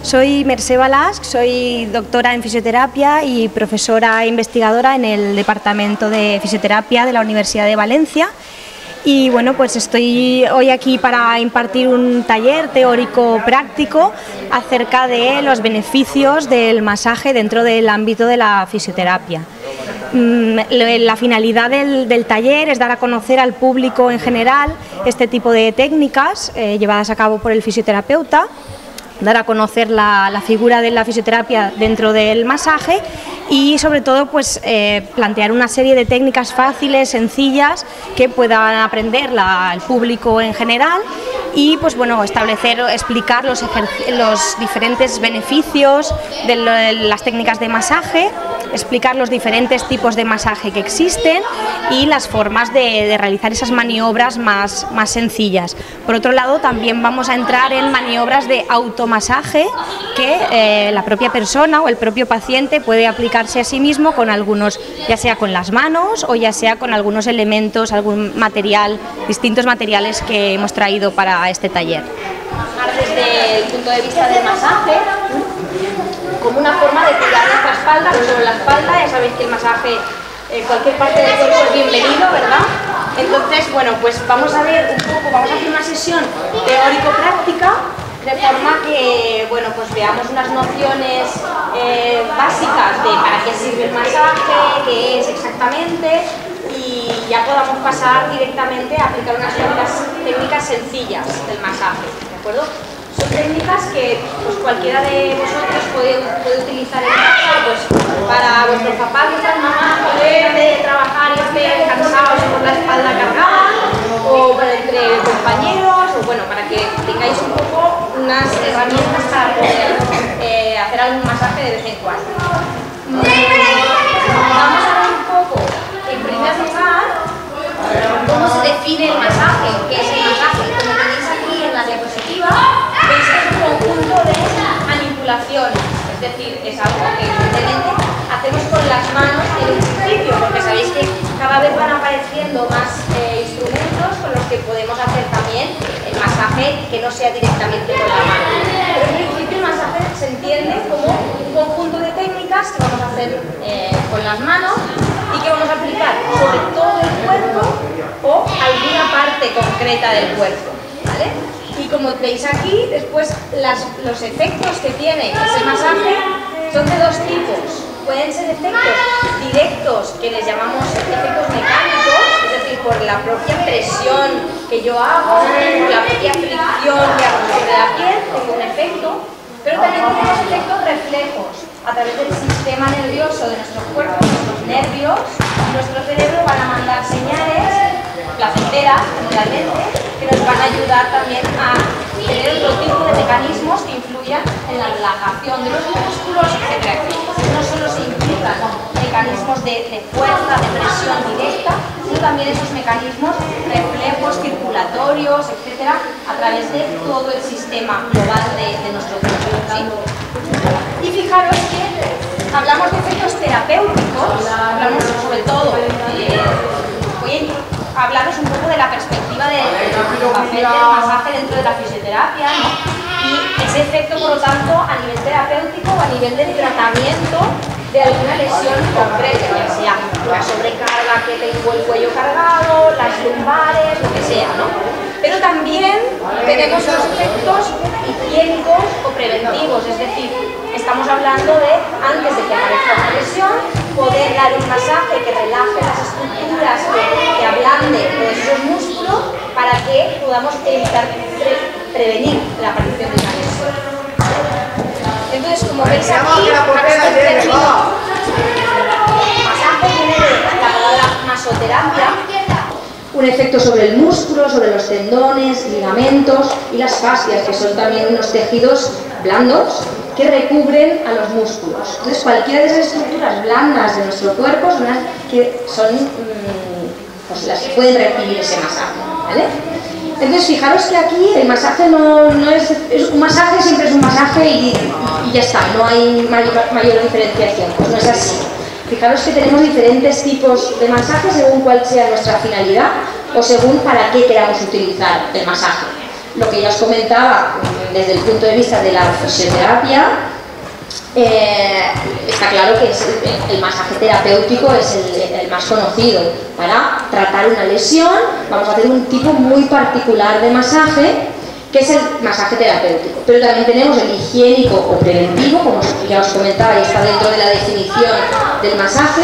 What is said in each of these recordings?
Soy Mercè Balasch, soy doctora en fisioterapia y profesora e investigadora en el Departamento de Fisioterapia de la Universidad de Valencia. Y bueno, pues estoy hoy aquí para impartir un taller teórico-práctico acerca de los beneficios del masaje dentro del ámbito de la fisioterapia. La finalidad del taller es dar a conocer al público en general este tipo de técnicas llevadas a cabo por el fisioterapeuta, dar a conocer la figura de la fisioterapia dentro del masaje y sobre todo pues plantear una serie de técnicas fáciles, sencillas, que puedan aprender el público en general y pues bueno, explicar los diferentes beneficios de las técnicas de masaje, explicar los diferentes tipos de masaje que existen y las formas de realizar esas maniobras más sencillas. Por otro lado, también vamos a entrar en maniobras de automasaje que la propia persona o el propio paciente puede aplicarse a sí mismo con algunos, ya sea con las manos o ya sea con algunos elementos, algún material, distintos materiales que hemos traído para este taller. Desde el punto de vista del masaje, como una forma de cuidar nuestra espalda, no solo la espalda, ya sabéis que el masaje en cualquier parte del cuerpo es bienvenido, ¿verdad? Entonces, bueno, pues vamos a ver un poco, vamos a hacer una sesión teórico-práctica de forma que, bueno, pues veamos unas nociones básicas de para qué sirve el masaje, qué es exactamente y ya podamos pasar directamente a aplicar unas técnicas sencillas del masaje, ¿de acuerdo? Son técnicas que pues, cualquiera de vosotros puede utilizar en casa, pues, para vuestros papás, vuestras mamás, poder trabajar y estar cansados con la espalda cargada, o entre compañeros, o bueno, para que tengáis un poco unas herramientas para poder hacer algún masaje de vez en cuando. Vamos a ver un poco, en primer lugar, cómo se define el masaje, qué es el masaje. Como tenéis aquí en la diapositiva, veis que es un conjunto de manipulaciones, es decir, es algo que evidentemente hacemos con las manos en un principio, porque sabéis que cada vez van apareciendo más instrumentos con los que podemos hacer también el masaje que no sea directamente con la mano. Pero en principio el masaje se entiende como un conjunto de técnicas que vamos a hacer con las manos y que vamos a aplicar sobre todo el cuerpo o alguna parte concreta del cuerpo, ¿vale? Y como veis aquí, después los efectos que tiene ese masaje son de dos tipos. Pueden ser efectos directos, que les llamamos efectos mecánicos, es decir, por la propia presión que yo hago, por la propia fricción que hago sobre la piel, tengo un efecto, pero también tenemos efectos reflejos a través del sistema nervioso de nuestro cuerpo, nuestros nervios, nuestro cerebro van a mandar señales placenteras, generalmente, que nos van a ayudar también a tener otro tipo de mecanismos que influyan en la relajación de los músculos, etc. No solo se implican mecanismos de fuerza, de presión directa, sino también esos mecanismos reflejos, circulatorios, etc., a través de todo el sistema global de nuestro cuerpo, ¿sí? Y fijaros que hablamos de efectos terapéuticos, hablamos sobre todo voy a hablaros un poco de la perspectiva del papel del masaje dentro de la fisioterapia, ¿no? Y ese efecto, por lo tanto, a nivel terapéutico o a nivel del tratamiento de alguna lesión concreta, ya sea la sobrecarga que tengo el cuello cargado, las lumbares, lo que sea, ¿no? Pero también tenemos los efectos higiénicos o preventivos, es decir, estamos hablando de, antes de que aparezca una lesión, poder dar un masaje que relaje las estructuras, que ablande todos esos músculos para que podamos evitar, prevenir la aparición de una lesión. Entonces, como veis aquí, el término masaje viene de la palabra masoterapia, un efecto sobre el músculo, sobre los tendones, ligamentos y las fascias, que son también unos tejidos blandos que recubren a los músculos. Entonces, cualquiera de esas estructuras blandas de nuestro cuerpo son las que pues las que pueden recibir ese masaje, ¿vale? Entonces, fijaros que aquí el masaje no es un masaje, siempre es un masaje y ya está, no hay mayor diferenciación, pues no es así. Fijaros que tenemos diferentes tipos de masaje según cuál sea nuestra finalidad o según para qué queramos utilizar el masaje. lo que ya os comentaba desde el punto de vista de la fisioterapia, está claro que el masaje terapéutico es el más conocido. Para tratar una lesión vamos a hacer un tipo muy particular de masaje, que es el masaje terapéutico. Pero también tenemos el higiénico o preventivo, como ya os comentaba, y está dentro de la definición del masaje.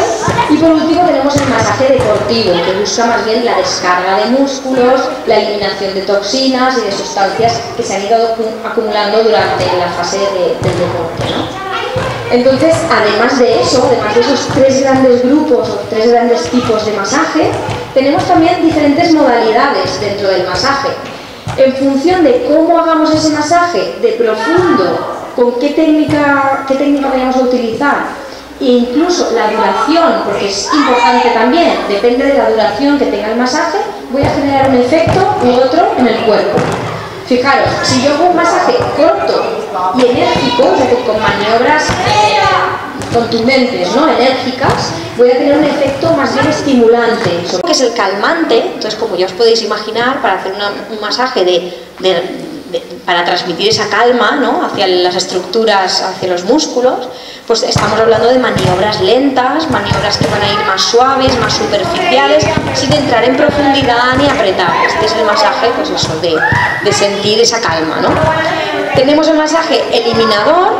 Y por último tenemos el masaje deportivo, que busca más bien la descarga de músculos, la eliminación de toxinas y de sustancias que se han ido acumulando durante la fase del deporte, ¿no? Entonces, además de eso, además de esos tres grandes grupos o tres grandes tipos de masaje, tenemos también diferentes modalidades dentro del masaje. En función de cómo hagamos ese masaje, de profundo, con qué técnica vayamos a utilizar, e incluso la duración, porque es importante también, depende de la duración que tenga el masaje, voy a generar un efecto u otro en el cuerpo. Fijaros, si yo hago un masaje corto y enérgico, es decir, con maniobras contundentes, ¿no? Enérgicas, voy a tener un efecto más bien estimulante, que es el calmante. Entonces, como ya os podéis imaginar, para hacer un masaje para transmitir esa calma, ¿no? Hacia las estructuras, hacia los músculos, pues estamos hablando de maniobras lentas, maniobras que van a ir más suaves, más superficiales, sin entrar en profundidad ni apretar. Este es el masaje, pues eso, de sentir esa calma, ¿no? Tenemos el masaje eliminador,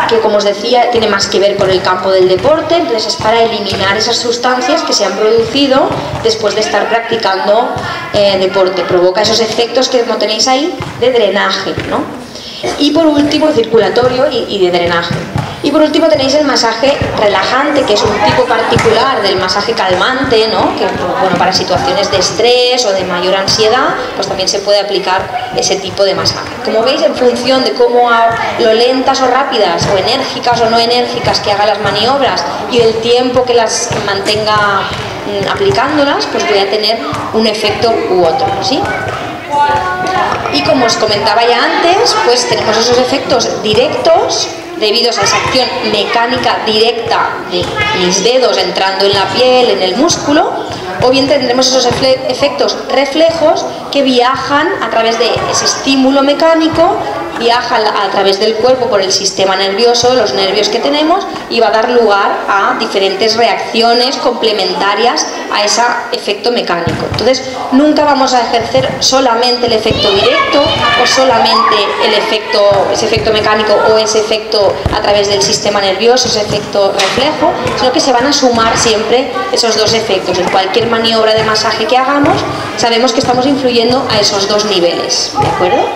que como os decía tiene más que ver con el campo del deporte. Entonces es para eliminar esas sustancias que se han producido después de estar practicando deporte. Provoca esos efectos que como tenéis ahí de drenaje, ¿no? Y por último el circulatorio y de drenaje. Y por último tenéis el masaje relajante, que es un tipo particular del masaje calmante, ¿no? Que, bueno, para situaciones de estrés o de mayor ansiedad, pues también se puede aplicar ese tipo de masaje. Como veis, en función de cómo lo lentas o rápidas, o enérgicas o no enérgicas que haga las maniobras y del tiempo que las mantenga aplicándolas, pues voy a tener un efecto u otro, ¿sí? Y como os comentaba ya antes, pues tenemos esos efectos directos debidos a esa acción mecánica directa de mis dedos entrando en la piel, en el músculo, o bien tendremos esos efectos reflejos que viajan a través de ese estímulo mecánico, viajan a través del cuerpo por el sistema nervioso, los nervios que tenemos, y va a dar lugar a diferentes reacciones complementarias a ese efecto mecánico. Entonces, nunca vamos a ejercer solamente el efecto directo o solamente ese efecto mecánico o ese efecto a través del sistema nervioso, ese efecto reflejo, sino que se van a sumar siempre esos dos efectos. En cualquier maniobra de masaje que hagamos, sabemos que estamos influyendo a esos dos niveles, ¿de acuerdo?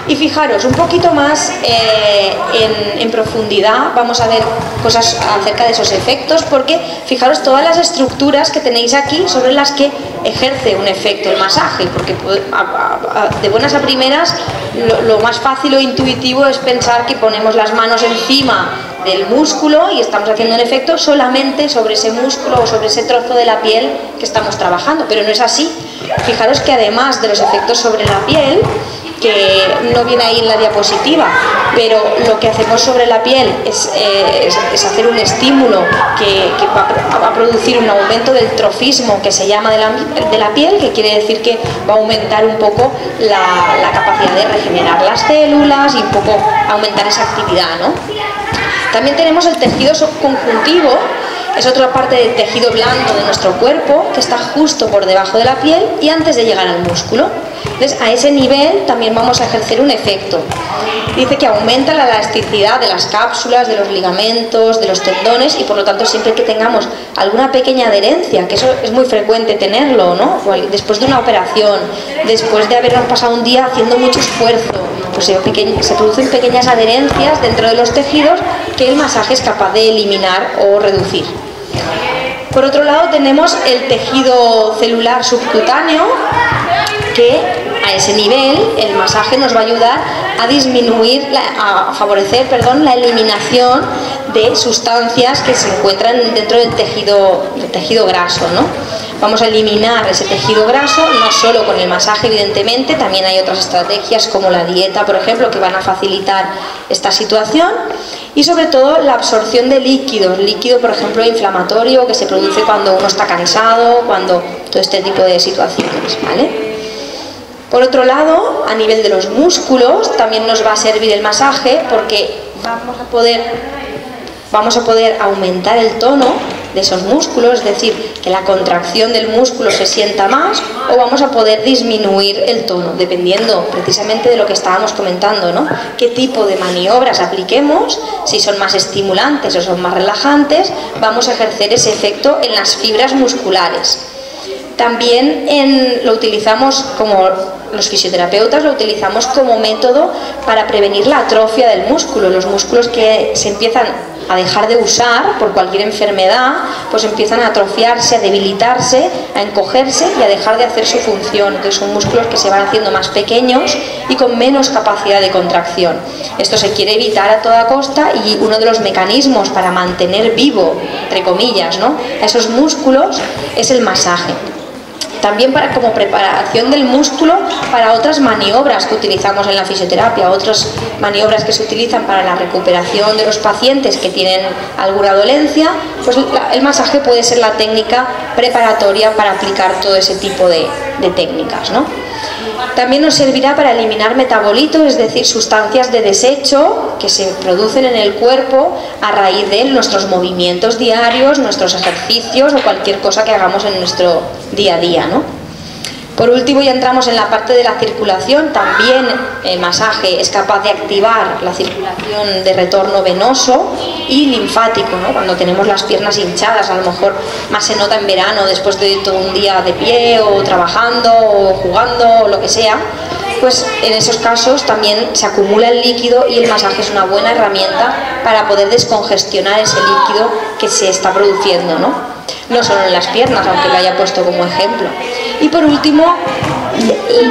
Y fijaros, un poquito más en profundidad vamos a ver cosas acerca de esos efectos, porque fijaros todas las estructuras que tenéis aquí sobre las que ejerce un efecto el masaje, porque de buenas a primeras lo más fácil o intuitivo es pensar que ponemos las manos encima del músculo y estamos haciendo un efecto solamente sobre ese músculo o sobre ese trozo de la piel que estamos trabajando, pero no es así. Fijaros que además de los efectos sobre la piel, que no viene ahí en la diapositiva, pero lo que hacemos sobre la piel es hacer un estímulo que va a producir un aumento del trofismo, que se llama de la piel, que quiere decir que va a aumentar un poco la capacidad de regenerar las células y un poco aumentar esa actividad, ¿no? También tenemos el tejido subconjuntivo, es otra parte del tejido blando de nuestro cuerpo que está justo por debajo de la piel y antes de llegar al músculo. Entonces, a ese nivel también vamos a ejercer un efecto. Dice que aumenta la elasticidad de las cápsulas, de los ligamentos, de los tendones, y por lo tanto siempre que tengamos alguna pequeña adherencia, que eso es muy frecuente tenerlo, ¿no? Después de una operación, después de habernos pasado un día haciendo mucho esfuerzo, pues se producen pequeñas adherencias dentro de los tejidos que el masaje es capaz de eliminar o reducir. Por otro lado tenemos el tejido celular subcutáneo, que a ese nivel el masaje nos va a ayudar a disminuir, a favorecer, la eliminación de sustancias que se encuentran dentro del tejido graso, ¿no? Vamos a eliminar ese tejido graso, no solo con el masaje evidentemente, también hay otras estrategias como la dieta, por ejemplo, que van a facilitar esta situación, y sobre todo la absorción de líquidos, líquido por ejemplo inflamatorio que se produce cuando uno está cansado, cuando todo este tipo de situaciones, ¿vale? Por otro lado, a nivel de los músculos también nos va a servir el masaje, porque vamos a poder aumentar el tono de esos músculos, es decir, que la contracción del músculo se sienta más, o vamos a poder disminuir el tono, dependiendo precisamente de lo que estábamos comentando, ¿no? Qué tipo de maniobras apliquemos, si son más estimulantes o son más relajantes, vamos a ejercer ese efecto en las fibras musculares. También lo utilizamos como los fisioterapeutas, lo utilizamos como método para prevenir la atrofia del músculo. Los músculos que se empiezan a dejar de usar por cualquier enfermedad, pues empiezan a atrofiarse, a debilitarse, a encogerse y a dejar de hacer su función. Entonces son músculos que se van haciendo más pequeños y con menos capacidad de contracción. Esto se quiere evitar a toda costa, y uno de los mecanismos para mantener vivo, entre comillas, ¿no?, a esos músculos es el masaje. También como preparación del músculo para otras maniobras que utilizamos en la fisioterapia, otras maniobras que se utilizan para la recuperación de los pacientes que tienen alguna dolencia, pues el masaje puede ser la técnica preparatoria para aplicar todo ese tipo de técnicas, ¿no? También nos servirá para eliminar metabolitos, es decir, sustancias de desecho que se producen en el cuerpo a raíz de nuestros movimientos diarios, nuestros ejercicios o cualquier cosa que hagamos en nuestro día a día, ¿no? Por último, ya entramos en la parte de la circulación. También el masaje es capaz de activar la circulación de retorno venoso y linfático, ¿no? Cuando tenemos las piernas hinchadas, a lo mejor más se nota en verano, después de todo un día de pie o trabajando o jugando o lo que sea, pues en esos casos también se acumula el líquido, y el masaje es una buena herramienta para poder descongestionar ese líquido que se está produciendo, ¿no? No solo en las piernas, aunque lo haya puesto como ejemplo. Y por último,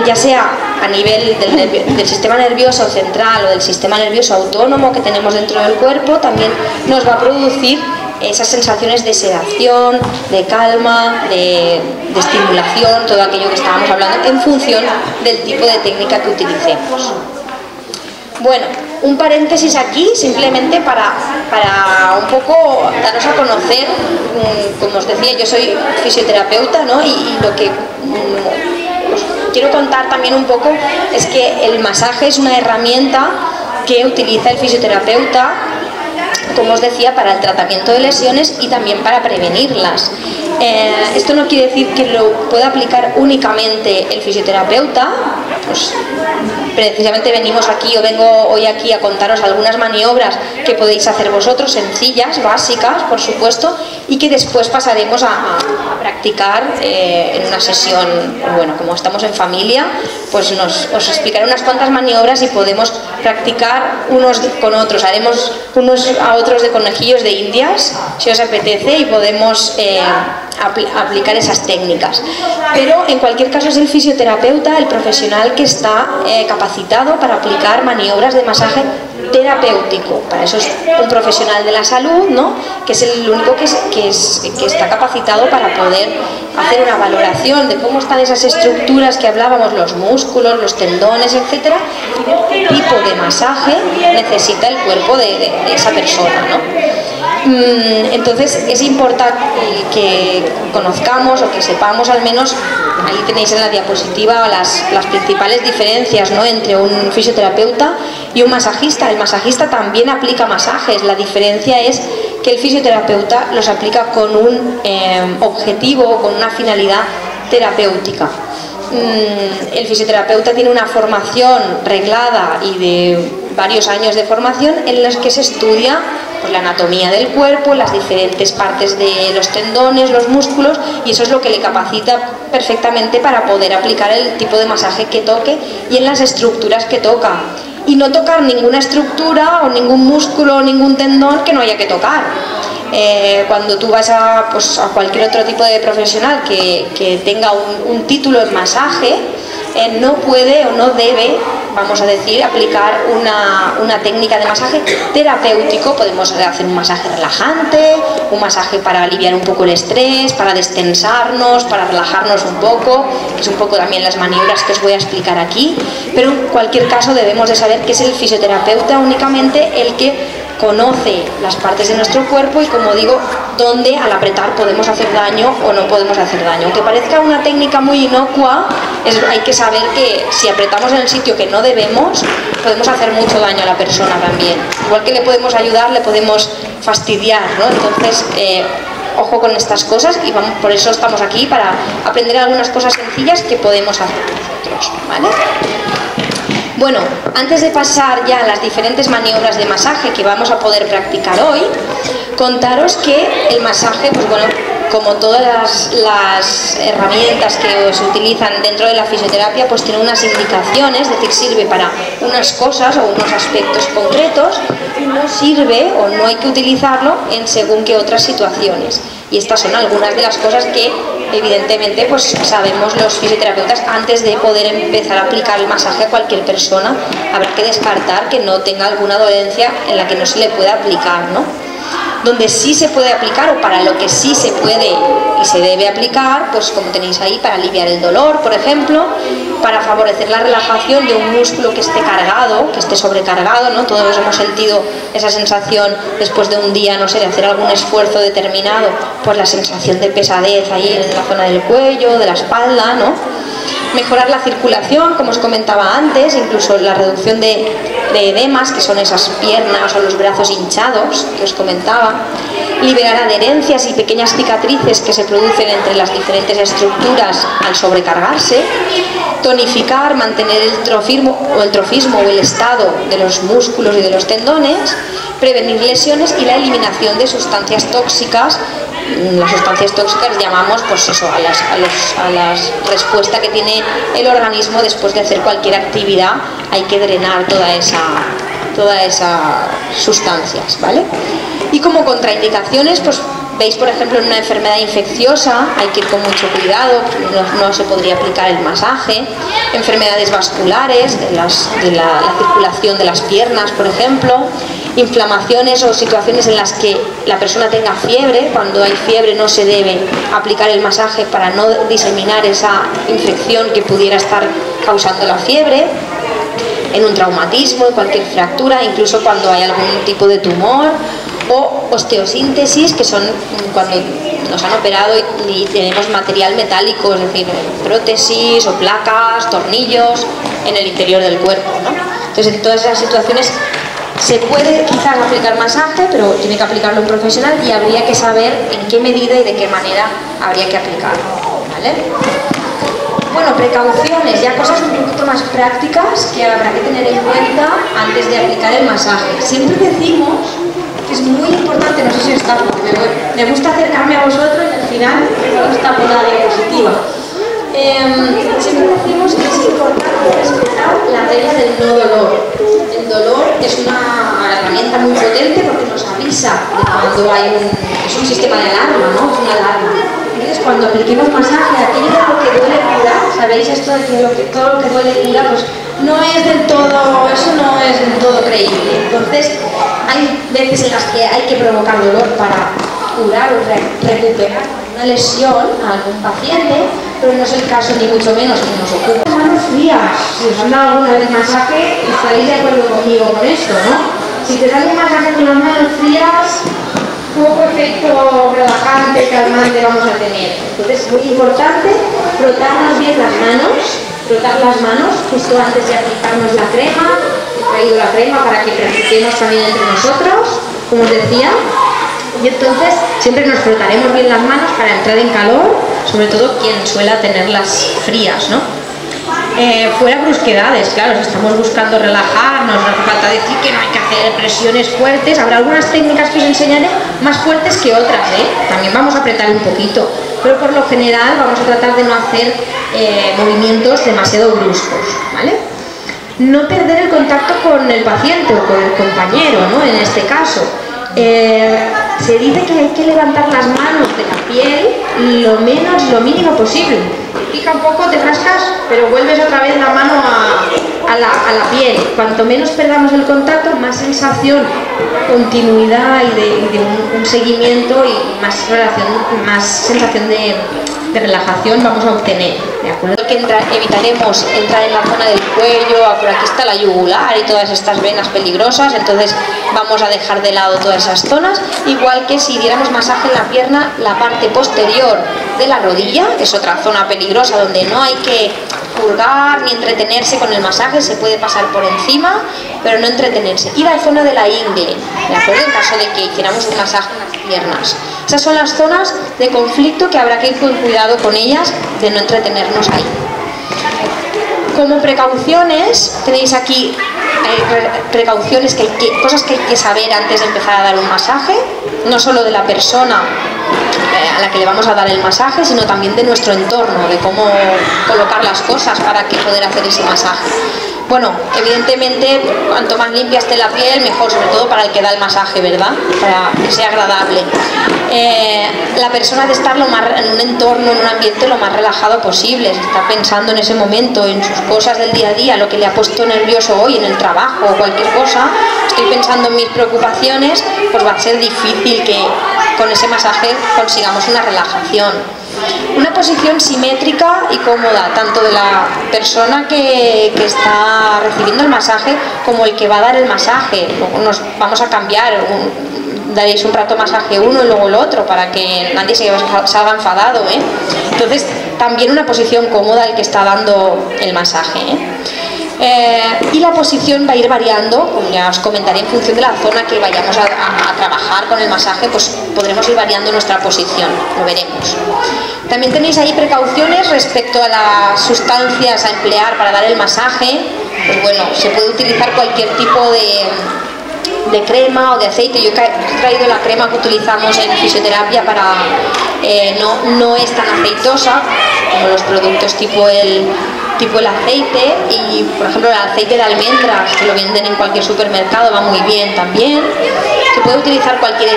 ya sea a nivel del sistema nervioso central o del sistema nervioso autónomo que tenemos dentro del cuerpo, también nos va a producir esas sensaciones de sedación, de calma, de estimulación, todo aquello que estábamos hablando, en función del tipo de técnica que utilicemos. Bueno, un paréntesis aquí, simplemente para un poco daros a conocer. Como os decía, yo soy fisioterapeuta, ¿no? Y lo que os quiero contar también un poco es que el masaje es una herramienta que utiliza el fisioterapeuta, como os decía, para el tratamiento de lesiones y también para prevenirlas. Esto no quiere decir que lo pueda aplicar únicamente el fisioterapeuta. Pues precisamente vengo hoy aquí a contaros algunas maniobras que podéis hacer vosotros, sencillas, básicas, por supuesto, y que después pasaremos a practicar en una sesión. Bueno, como estamos en familia, pues os explicaré unas cuantas maniobras y podemos practicar unos con otros. Haremos unos a otros de conejillos de indias, si os apetece, y podemos aplicar esas técnicas. Pero en cualquier caso es el fisioterapeuta, el profesional que está capacitado para aplicar maniobras de masaje terapéutico. Para eso es un profesional de la salud, ¿no?, que es el único que está capacitado para poder hacer una valoración de cómo están esas estructuras que hablábamos, los músculos, los tendones, etcétera, y qué tipo de masaje necesita el cuerpo de esa persona, ¿no? Entonces es importante que conozcamos o que sepamos, al menos, ahí tenéis en la diapositiva las principales diferencias, ¿no?, entre un fisioterapeuta y un masajista. El masajista también aplica masajes, la diferencia es que el fisioterapeuta los aplica con un objetivo, con una finalidad terapéutica. El fisioterapeuta tiene una formación reglada y de varios años de formación en los que se estudia pues la anatomía del cuerpo, las diferentes partes de los tendones, los músculos, y eso es lo que le capacita perfectamente para poder aplicar el tipo de masaje que toque y en las estructuras que toca. Y no tocar ninguna estructura o ningún músculo o ningún tendón que no haya que tocar. Cuando tú vas a cualquier otro tipo de profesional que tenga un título en masaje, no puede o no debe, vamos a decir, aplicar una técnica de masaje terapéutico. Podemos hacer un masaje relajante, un masaje para aliviar un poco el estrés, para destensarnos, para relajarnos un poco, que es un poco también las maniobras que os voy a explicar aquí. Pero en cualquier caso debemos de saber que es el fisioterapeuta únicamente el que conoce las partes de nuestro cuerpo y, como digo, dónde al apretar podemos hacer daño o no podemos hacer daño. Aunque parezca una técnica muy inocua, hay que saber que si apretamos en el sitio que no debemos, podemos hacer mucho daño a la persona también. Igual que le podemos ayudar, le podemos fastidiar, ¿no? Entonces, ojo con estas cosas y por eso estamos aquí, para aprender algunas cosas sencillas que podemos hacer nosotros, ¿vale? Bueno, antes de pasar ya a las diferentes maniobras de masaje que vamos a poder practicar hoy, contaros que el masaje, pues bueno, como todas las herramientas que se utilizan dentro de la fisioterapia, pues tiene unas indicaciones, es decir, sirve para unas cosas o unos aspectos concretos, y no sirve o no hay que utilizarlo en según qué otras situaciones. Y estas son algunas de las cosas que evidentemente pues sabemos los fisioterapeutas antes de poder empezar a aplicar el masaje a cualquier persona. Habrá que descartar que no tenga alguna dolencia en la que no se le pueda aplicar, ¿no? Donde sí se puede aplicar, o para lo que sí se puede y se debe aplicar, pues como tenéis ahí, para aliviar el dolor, por ejemplo, para favorecer la relajación de un músculo que esté cargado, que esté sobrecargado, ¿no? Todos hemos sentido esa sensación después de un día, no sé, de hacer algún esfuerzo determinado, pues la sensación de pesadez ahí en la zona del cuello, de la espalda, ¿no? Mejorar la circulación, como os comentaba antes, incluso la reducción de edemas, que son esas piernas o los brazos hinchados que os comentaba. Liberar adherencias y pequeñas cicatrices que se producen entre las diferentes estructuras al sobrecargarse. Tonificar, mantener el trofismo o el estado de los músculos y de los tendones. Prevenir lesiones y la eliminación de sustancias tóxicas. Las sustancias tóxicas llamamos, pues eso, a la respuesta que tiene el organismo después de hacer cualquier actividad. Hay que drenar todas esas sustancias, ¿vale? Y como contraindicaciones, pues veis, por ejemplo, en una enfermedad infecciosa hay que ir con mucho cuidado, no se podría aplicar el masaje. Enfermedades vasculares, de la circulación de las piernas, por ejemplo. Inflamaciones o situaciones en las que la persona tenga fiebre. Cuando hay fiebre no se debe aplicar el masaje para no diseminar esa infección que pudiera estar causando la fiebre. En un traumatismo, en cualquier fractura, incluso cuando hay algún tipo de tumor. O osteosíntesis, que son cuando nos han operado y tenemos material metálico, es decir, prótesis o placas, tornillos en el interior del cuerpo, ¿no? Entonces, en todas esas situaciones se puede quizás aplicar masaje, pero tiene que aplicarlo un profesional y habría que saber en qué medida y de qué manera habría que aplicarlo, ¿vale? Bueno, precauciones, ya cosas un poquito más prácticas que habrá que tener en cuenta antes de aplicar el masaje. Siempre decimos que es muy importante, no sé si está, porque me gusta acercarme a vosotros y al final está por la diapositiva. Siempre decimos que es importante respetar la regla del no dolor. El dolor es una herramienta muy potente porque nos avisa de cuando es un sistema de alarma, ¿no? Es una alarma. Entonces, cuando apliquemos masaje, aquello de lo que duele cura, ¿sabéis esto de que todo lo que duele cura? Pues no es del todo, eso no es del todo creíble. Entonces, hay veces en las que hay que provocar dolor para curar o recuperar una lesión a algún paciente, pero no es el caso ni mucho menos que nos ocupa. Las manos frías, si os han dado alguna vez masaje, estaréis de acuerdo conmigo con esto, ¿no? Si te dan un masaje con las manos frías, poco efecto relajante, calmante vamos a tener. Entonces es muy importante frotarnos bien las manos justo antes de aplicarnos la crema. He traído la crema para que practiquemos también entre nosotros, como os decía. Y entonces siempre nos frotaremos bien las manos para entrar en calor, sobre todo quien suela tenerlas frías, ¿no? Fuera brusquedades, claro, si estamos buscando relajarnos, no hace falta decir que no hay que hacer presiones fuertes. Habrá algunas técnicas que os enseñaré más fuertes que otras, también vamos a apretar un poquito, pero por lo general vamos a tratar de no hacer movimientos demasiado bruscos, ¿vale? No perder el contacto con el paciente o con el compañero, ¿no? En este caso. Se dice que hay que levantar las manos de la piel lo mínimo posible. Pica un poco, te rascas, pero vuelves otra vez la mano a la piel. Cuanto menos perdamos el contacto, más sensación, continuidad y de un seguimiento y más sensación de relajación vamos a obtener, ¿de acuerdo? Que evitaremos entrar en la zona del cuello, por aquí está la yugular y todas estas venas peligrosas, entonces vamos a dejar de lado todas esas zonas, igual que si diéramos masaje en la pierna, la parte posterior de la rodilla, que es otra zona peligrosa donde no hay que purgar ni entretenerse con el masaje, se puede pasar por encima, pero no entretenerse. Y la zona de la ingle, ¿de acuerdo? En caso de que hiciéramos un masaje en las piernas. Esas son las zonas de conflicto que habrá que ir con cuidado con ellas, de no entretenernos ahí. Como precauciones, tenéis aquí precauciones, cosas que hay que saber antes de empezar a dar un masaje, no solo de la persona a la que le vamos a dar el masaje, sino también de nuestro entorno, de cómo colocar las cosas para que poder hacer ese masaje. Bueno, evidentemente, cuanto más limpia esté la piel, mejor, sobre todo para el que da el masaje, ¿verdad? Para que sea agradable. La persona debe estar en un entorno, en un ambiente lo más relajado posible. Si está pensando en ese momento, en sus cosas del día a día, lo que le ha puesto nervioso hoy en el trabajo o cualquier cosa, estoy pensando en mis preocupaciones, pues va a ser difícil que con ese masaje consigamos una relajación. Una posición simétrica y cómoda, tanto de la persona que está recibiendo el masaje como el que va a dar el masaje. Luego nos vamos a cambiar, daréis un rato masaje uno y luego el otro para que nadie salga enfadado, ¿eh? Entonces, también una posición cómoda el que está dando el masaje, y la posición va a ir variando, como ya os comentaré, en función de la zona que vayamos a trabajar con el masaje, pues podremos ir variando nuestra posición, lo veremos. También tenéis ahí precauciones respecto a las sustancias a emplear para dar el masaje. Pues bueno, se puede utilizar cualquier tipo de crema o de aceite. Yo he traído la crema que utilizamos en fisioterapia para no es tan aceitosa como los productos tipo el aceite, y por ejemplo el aceite de almendras, que lo venden en cualquier supermercado, va muy bien también. Se puede utilizar cualquier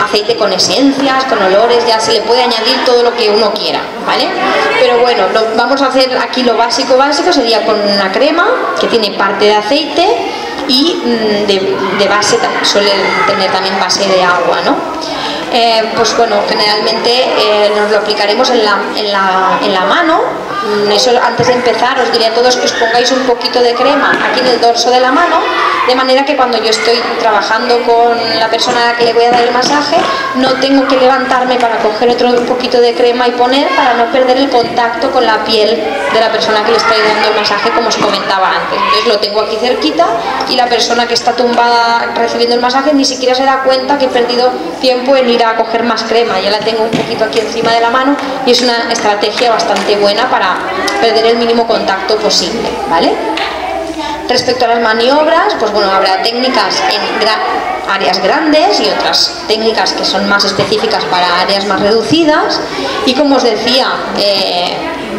aceite con esencias, con olores, ya se le puede añadir todo lo que uno quiera, ¿vale? Pero bueno, vamos a hacer aquí lo básico sería con una crema que tiene parte de aceite y de base, suele tener también base de agua, ¿no? Pues bueno, generalmente nos lo aplicaremos en la mano. Eso, antes de empezar, os diría a todos que os pongáis un poquito de crema aquí en el dorso de la mano, de manera que cuando yo estoy trabajando con la persona a la que le voy a dar el masaje, no tengo que levantarme para coger un poquito de crema y poner, para no perder el contacto con la piel de la persona que le estoy dando el masaje, como os comentaba antes. Entonces lo tengo aquí cerquita y la persona que está tumbada recibiendo el masaje ni siquiera se da cuenta que he perdido tiempo en ir a coger más crema. Ya la tengo un poquito aquí encima de la mano y es una estrategia bastante buena para perder el mínimo contacto posible, ¿vale? Respecto a las maniobras, pues bueno, habrá técnicas en áreas grandes y otras técnicas que son más específicas para áreas más reducidas, y como os decía,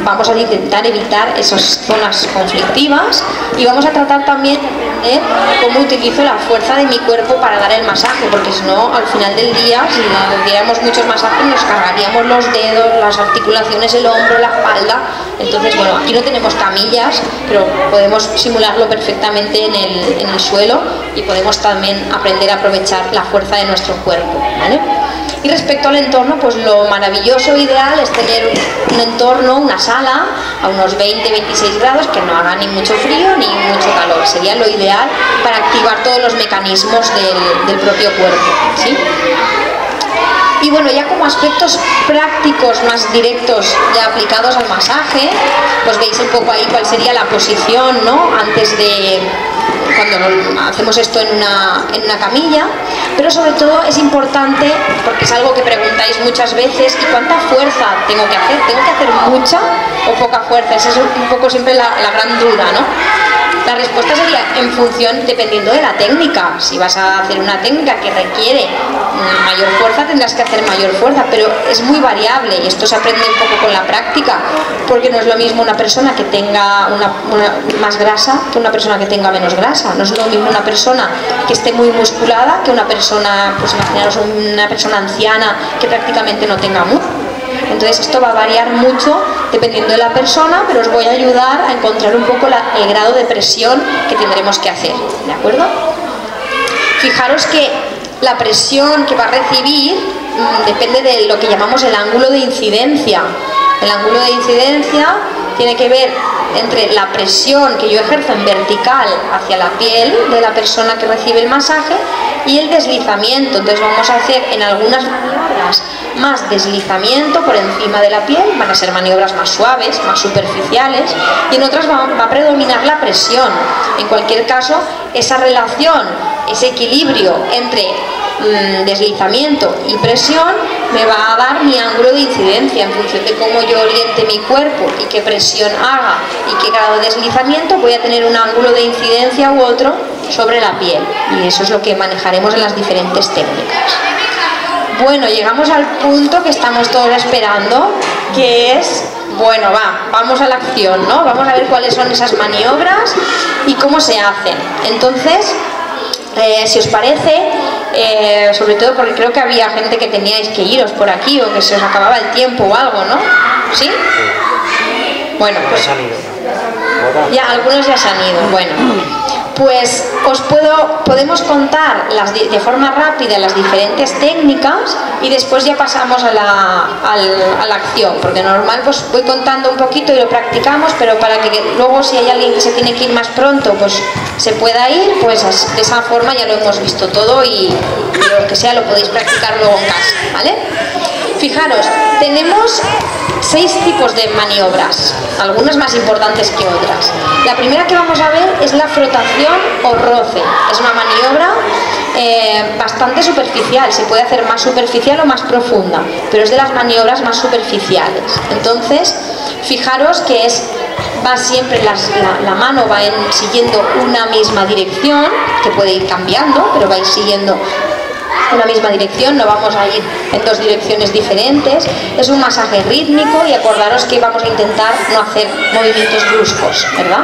vamos a intentar evitar esas zonas conflictivas, y vamos a tratar también de cómo utilizo la fuerza de mi cuerpo para dar el masaje, porque si no, al final del día, si nos diéramos muchos masajes, nos cargaríamos los dedos, las articulaciones, el hombro, la espalda. Entonces, bueno, aquí no tenemos camillas, pero podemos simularlo perfectamente en el suelo, y podemos también aprender a aprovechar la fuerza de nuestro cuerpo, ¿vale? Y respecto al entorno, pues lo maravilloso, ideal, es tener un entorno, una sala a unos 20-26 grados, que no haga ni mucho frío ni mucho calor. Sería lo ideal para activar todos los mecanismos del propio cuerpo, ¿sí? Y bueno, ya como aspectos prácticos más directos, ya aplicados al masaje, pues veis un poco ahí cuál sería la posición, ¿no? Antes de, cuando hacemos esto en una camilla. Pero sobre todo es importante, porque es algo que preguntáis muchas veces, ¿y cuánta fuerza tengo que hacer? ¿Tengo que hacer mucha o poca fuerza? Esa es un poco siempre la gran duda, ¿no? La respuesta sería en función, dependiendo de la técnica. Si vas a hacer una técnica que requiere mayor fuerza, tendrás que hacer mayor fuerza, pero es muy variable, y esto se aprende un poco con la práctica, porque no es lo mismo una persona que tenga más grasa que una persona que tenga menos grasa. No es lo mismo una persona que esté muy musculada que una persona, pues imaginaros una persona anciana que prácticamente no tenga músculo. Entonces esto va a variar mucho dependiendo de la persona, pero os voy a ayudar a encontrar un poco el grado de presión que tendremos que hacer, ¿de acuerdo? Fijaros que la presión que va a recibir depende de lo que llamamos el ángulo de incidencia. El ángulo de incidencia tiene que ver entre la presión que yo ejerzo en vertical hacia la piel de la persona que recibe el masaje y el deslizamiento. Entonces vamos a hacer en algunas maniobras más deslizamiento por encima de la piel, van a ser maniobras más suaves, más superficiales, y en otras va a predominar la presión. En cualquier caso, esa relación, ese equilibrio entre deslizamiento y presión me va a dar mi ángulo de incidencia. En función de cómo yo oriente mi cuerpo y qué presión haga y qué grado de deslizamiento, voy a tener un ángulo de incidencia u otro sobre la piel, y eso es lo que manejaremos en las diferentes técnicas. Bueno, llegamos al punto que estamos todos esperando, que es, bueno, vamos a la acción, ¿no? Vamos a ver cuáles son esas maniobras y cómo se hacen. Entonces, si os parece, sobre todo porque creo que había gente que teníais que iros por aquí o que se os acababa el tiempo o algo, ¿no? ¿Sí? Bueno, pues ya algunos ya se han ido. Bueno, pues podemos contar de forma rápida las diferentes técnicas y después ya pasamos a la acción, porque normal pues voy contando un poquito y lo practicamos, pero para que luego, si hay alguien que se tiene que ir más pronto, pues se pueda ir, pues de esa forma ya lo hemos visto todo y lo que sea lo podéis practicar luego en casa, ¿vale? Fijaros, tenemos 6 tipos de maniobras, algunas más importantes que otras. La primera que vamos a ver es la frotación o roce. Es una maniobra bastante superficial, se puede hacer más superficial o más profunda, pero es de las maniobras más superficiales. Entonces, fijaros que va siempre, la mano va siguiendo una misma dirección, que puede ir cambiando, pero va a ir siguiendo una misma dirección, no vamos a ir en 2 direcciones diferentes. Es un masaje rítmico y acordaros que vamos a intentar no hacer movimientos bruscos, ¿verdad?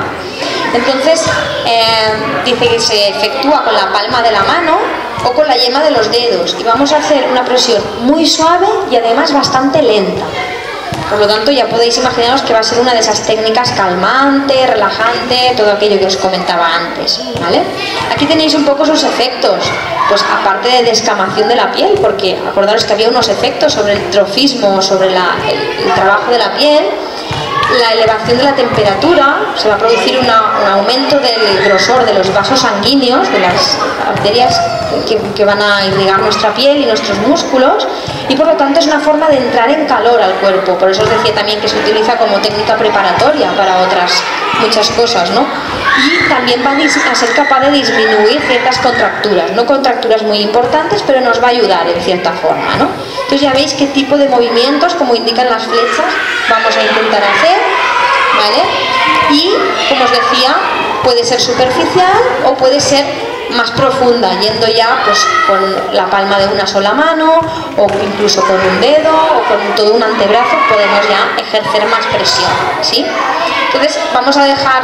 Entonces, dice que se efectúa con la palma de la mano o con la yema de los dedos, y vamos a hacer una presión muy suave y además bastante lenta. Por lo tanto, ya podéis imaginaros que va a ser una de esas técnicas calmante, relajante, todo aquello que os comentaba antes, ¿vale? Aquí tenéis un poco sus efectos, pues aparte de descamación de la piel, porque acordaros que había unos efectos sobre el trofismo, sobre el trabajo de la piel, la elevación de la temperatura, se va a producir un aumento del grosor de los vasos sanguíneos, de las arterias que van a irrigar nuestra piel y nuestros músculos, y por lo tanto es una forma de entrar en calor al cuerpo. Por eso os decía también que se utiliza como técnica preparatoria para otras muchas cosas, ¿no? Y también va a ser capaz de disminuir ciertas contracturas, no contracturas muy importantes, pero nos va a ayudar en cierta forma, ¿no? Entonces ya veis qué tipo de movimientos, como indican las flechas, vamos a intentar hacer, ¿vale? Y, como os decía, puede ser superficial o puede ser más profunda, yendo ya pues con la palma de una sola mano o incluso con un dedo o con todo un antebrazo, podemos ya ejercer más presión, ¿sí? Entonces vamos a dejar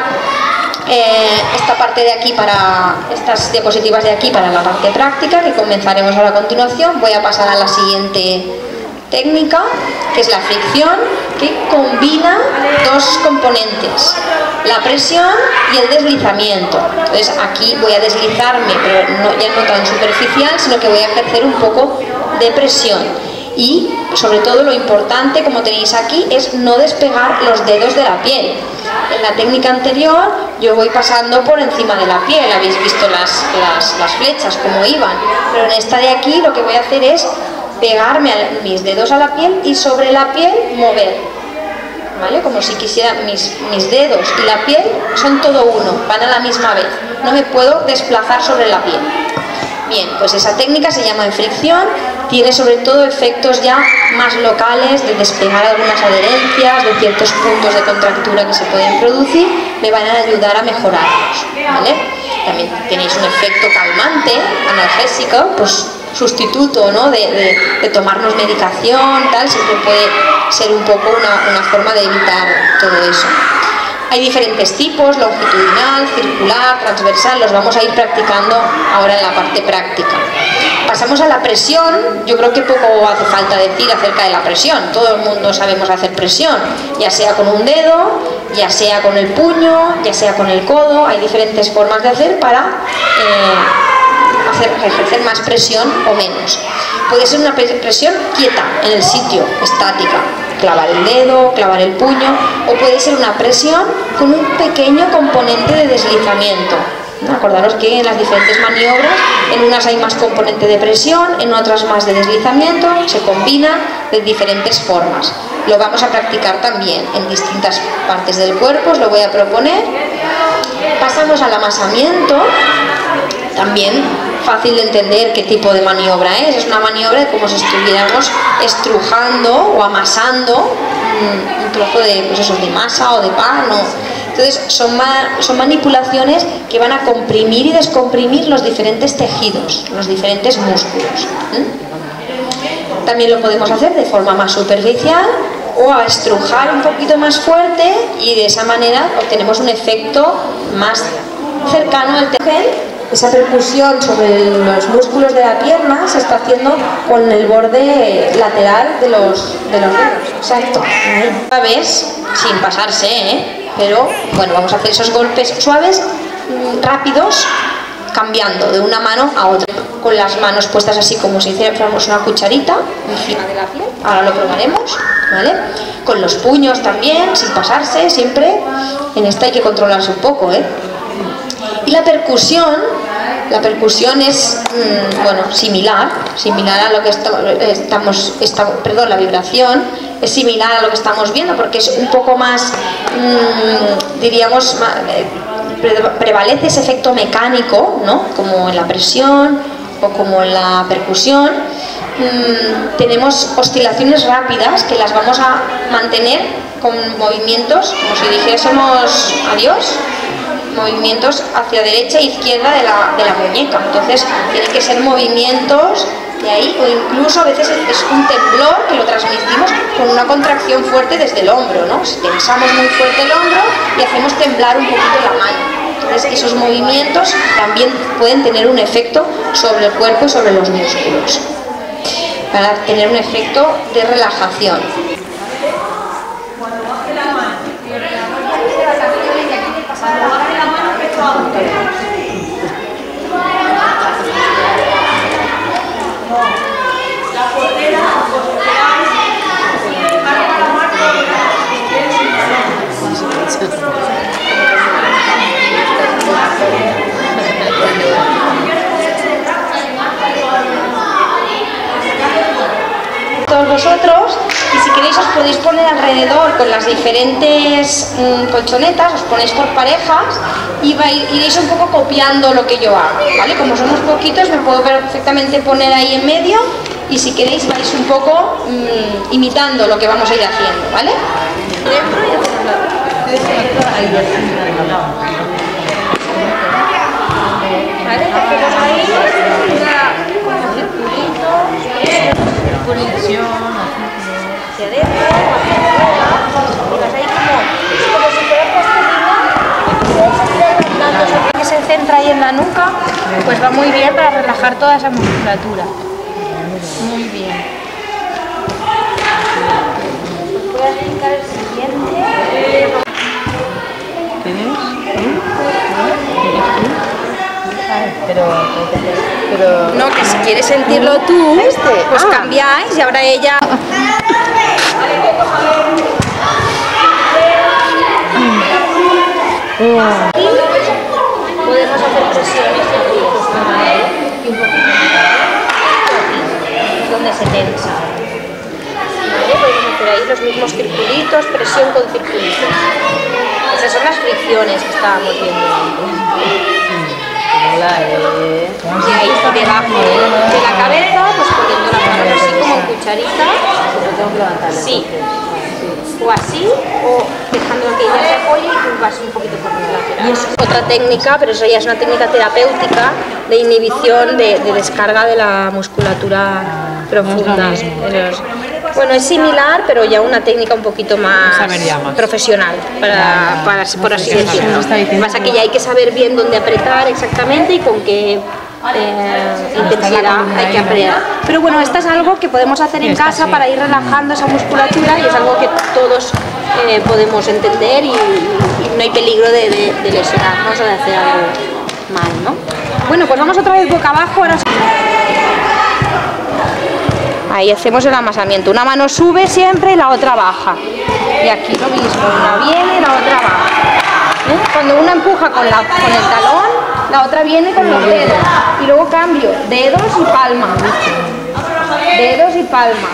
esta parte de aquí, para estas diapositivas de aquí, para la parte práctica, que comenzaremos ahora a continuación. Voy a pasar a la siguiente técnica, que es la fricción, que combina 2 componentes, la presión y el deslizamiento. Entonces aquí voy a deslizarme, pero ya no tan superficial, sino que voy a ejercer un poco de presión. Y sobre todo lo importante, como tenéis aquí, es no despegar los dedos de la piel. En la técnica anterior yo voy pasando por encima de la piel, habéis visto las flechas como iban, pero en esta de aquí lo que voy a hacer es pegarme mis dedos a la piel y sobre la piel mover, ¿vale? Como si quisiera, mis dedos y la piel son todo uno, van a la misma vez, no me puedo desplazar sobre la piel. Bien, pues esa técnica se llama fricción, tiene sobre todo efectos ya más locales de despegar algunas adherencias, de ciertos puntos de contractura que se pueden producir, me van a ayudar a mejorarlos, ¿vale? También tenéis un efecto calmante, analgésico, pues sustituto, ¿no? de tomarnos medicación, tal, siempre puede ser un poco una forma de evitar todo eso. Hay diferentes tipos, longitudinal, circular, transversal, los vamos a ir practicando ahora en la parte práctica. Pasamos a la presión. Yo creo que poco hace falta decir acerca de la presión, todo el mundo sabemos hacer presión, ya sea con un dedo, ya sea con el puño, ya sea con el codo, hay diferentes formas de hacer para ejercer más presión o menos. Puede ser una presión quieta, en el sitio, estática, clavar el dedo, clavar el puño, o puede ser una presión con un pequeño componente de deslizamiento, Acordaros que en las diferentes maniobras, en unas hay más componente de presión, en otras más de deslizamiento, se combinan de diferentes formas. Lo vamos a practicar también en distintas partes del cuerpo, os lo voy a proponer. Pasamos al amasamiento, también fácil de entender qué tipo de maniobra es una maniobra como si estuviéramos estrujando o amasando un trozo de, pues eso, de masa o de pan. Entonces son manipulaciones que van a comprimir y descomprimir los diferentes tejidos, los diferentes músculos. También lo podemos hacer de forma más superficial o a estrujar un poquito más fuerte y de esa manera obtenemos un efecto más cercano al tejido. Esa percusión sobre los músculos de la pierna se está haciendo con el borde lateral de los dedos. Exacto. Una vez, sin pasarse, pero bueno, vamos a hacer esos golpes suaves, rápidos, cambiando de una mano a otra, con las manos puestas así como si hiciéramos una cucharita encima de la piel. Ahora lo probaremos, ¿vale? Con los puños también, sin pasarse, siempre. En esta hay que controlarse un poco, Y la percusión es bueno, similar a lo que la vibración es similar a lo que estamos viendo, porque es un poco más, diríamos, prevalece ese efecto mecánico, ¿no? Como en la presión o como en la percusión. Tenemos oscilaciones rápidas que las vamos a mantener con movimientos, como si dijésemos adiós, movimientos hacia derecha e izquierda de la muñeca. Entonces tienen que ser movimientos de ahí, o incluso a veces es un temblor que lo transmitimos con una contracción fuerte desde el hombro, ¿no? Si tensamos muy fuerte el hombro y hacemos temblar un poquito la mano. Entonces esos movimientos también pueden tener un efecto sobre el cuerpo y sobre los músculos, para tener un efecto de relajación. Todos vosotros, y si queréis os podéis poner alrededor con las diferentes colchonetas, os ponéis por parejas y iréis un poco copiando lo que yo hago, ¿vale? Como somos poquitos me puedo perfectamente poner ahí en medio y si queréis vais un poco imitando lo que vamos a ir haciendo, ¿vale? ¿Vale? Hacemos ahí conexión hacia adentro, hacia afuera, y vas ahí como si fuera plastilina, que se centra ahí en la nuca, pues va muy bien para relajar toda esa musculatura. Muy bien. Voy a dedicar el siguiente. ¿Tienes? No, que si quieres sentirlo tú, pues cambiáis y ahora ella... Podemos hacer presiones aquí, y un poquito donde se tensa. ¿Vale? Podemos hacer ahí los mismos circulitos, presión con circulitos. Esas son las fricciones que estábamos viendo antes. Y ahí debajo de la cabeza, pues poniendo las manos así como cucharita. Sí. O así, o dejando que ella se apoye y tú vas un poquito por la lateral. Y es otra técnica, pero eso ya es una técnica terapéutica de inhibición, de descarga de la musculatura profunda. Bueno, es similar, pero ya una técnica un poquito más profesional, por así decirlo. Lo que pasa que ya hay que saber bien dónde apretar exactamente y con qué intensidad hay que apretar. Pero bueno, esto es algo que podemos hacer en casa para ir relajando esa musculatura y es algo que todos podemos entender y no hay peligro de lesionarnos o de hacer algo mal, ¿no? Bueno, pues vamos otra vez boca abajo. Ahora... Ahí hacemos el amasamiento. Una mano sube siempre y la otra baja. Y aquí lo mismo, una viene y la otra baja. Cuando uno empuja con el talón, la otra viene con los dedos y luego cambio dedos y palma, dedos y palma,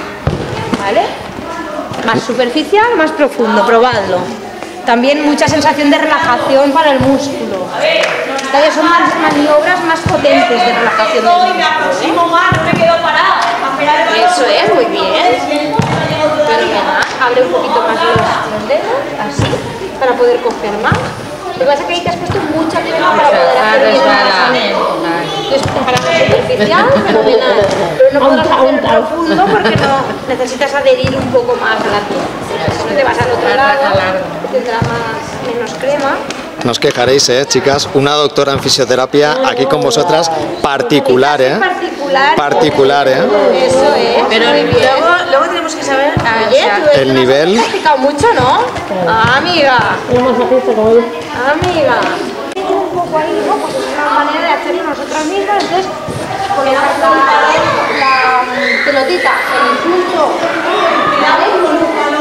¿vale? Más superficial, más profundo, probadlo. También mucha sensación de relajación para el músculo. Estas son maniobras más potentes de relajación del músculo, ¿eh? Eso es, muy bien. Abre un poquito más los dedos, así, para poder coger más. Lo que pasa es que ahí te has puesto mucha crema para poder hacer bien el entonces, para más superficial, fenomenal. Pero no podrás hacer profundo porque no necesitas adherir un poco más a la piel. Si no te vas al otro lado, tendrá menos crema. No os quejaréis, chicas, una doctora en fisioterapia aquí con vosotras, particular, particular, Eso es. Pero luego tenemos que saber el nivel. Has practicado mucho, ¿no? Amiga. Amiga. Un poco ahí, ¿no? Pues es una manera de hacerlo nosotras mismas, entonces ponemos la pelotita en el punto, ¿vale?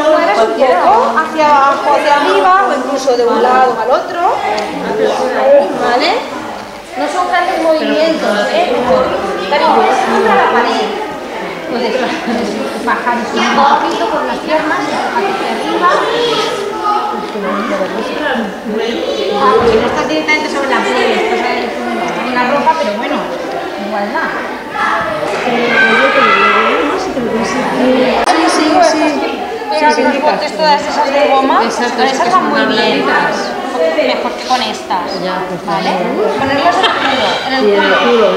Mueves un poco hacia abajo, hacia arriba o incluso de un lado al otro, ¿vale? No son grandes movimientos, Cariño, contra la pared. Entonces, bajar y subir un poquito por las piernas hacia arriba. No estás directamente sobre la piel, estás en la ropa, pero bueno, igual nada. Sí, si pontes todas esas de goma, esas van muy bien, mejor que con estas, ¿vale? Ponerlas en el culo,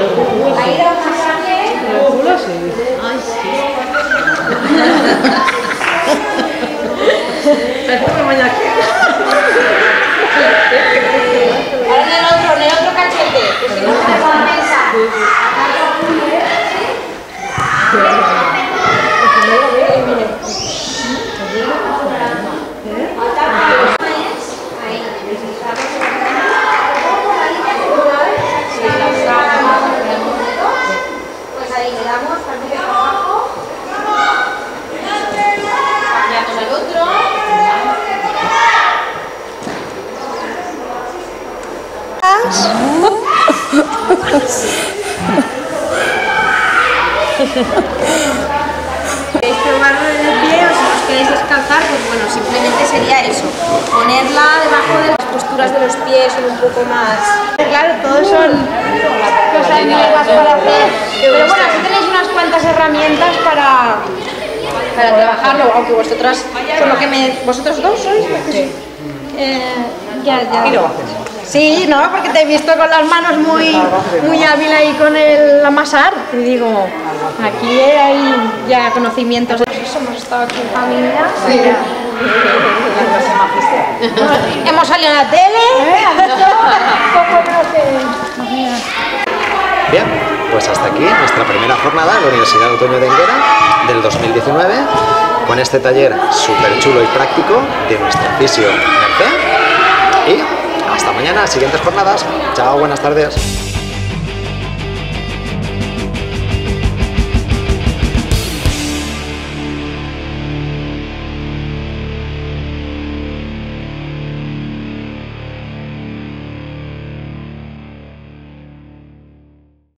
ahí da un masaje. ¿En el culo? Sí. Ay, sí. Ahora en el otro cachete, que si no se te va a la mesa. Pues ahí le damos parte para abajo, cambiamos al otro. ¿Queréis probarlo en el pie o si os queréis descalzar? Pues bueno, simplemente sería eso, ponerla debajo de las posturas de los pies un poco más. Claro, todos son cosas nuevas para hacer, pero bueno, aquí tenéis unas cuantas herramientas para trabajarlo, aunque vosotras, por lo que vosotros dos sois, ya. Sí, no, porque te he visto con las manos muy hábil ahí con el amasar. Y digo, aquí hay ya conocimientos. Hemos estado aquí en familia. Sí. Hemos salido en la tele. Bien, pues hasta aquí nuestra primera jornada en la Universidad de Otoño de Enguera del 2019 con este taller súper chulo y práctico de nuestra fisio Mercé. Y hasta mañana, siguientes jornadas. Chao, buenas tardes.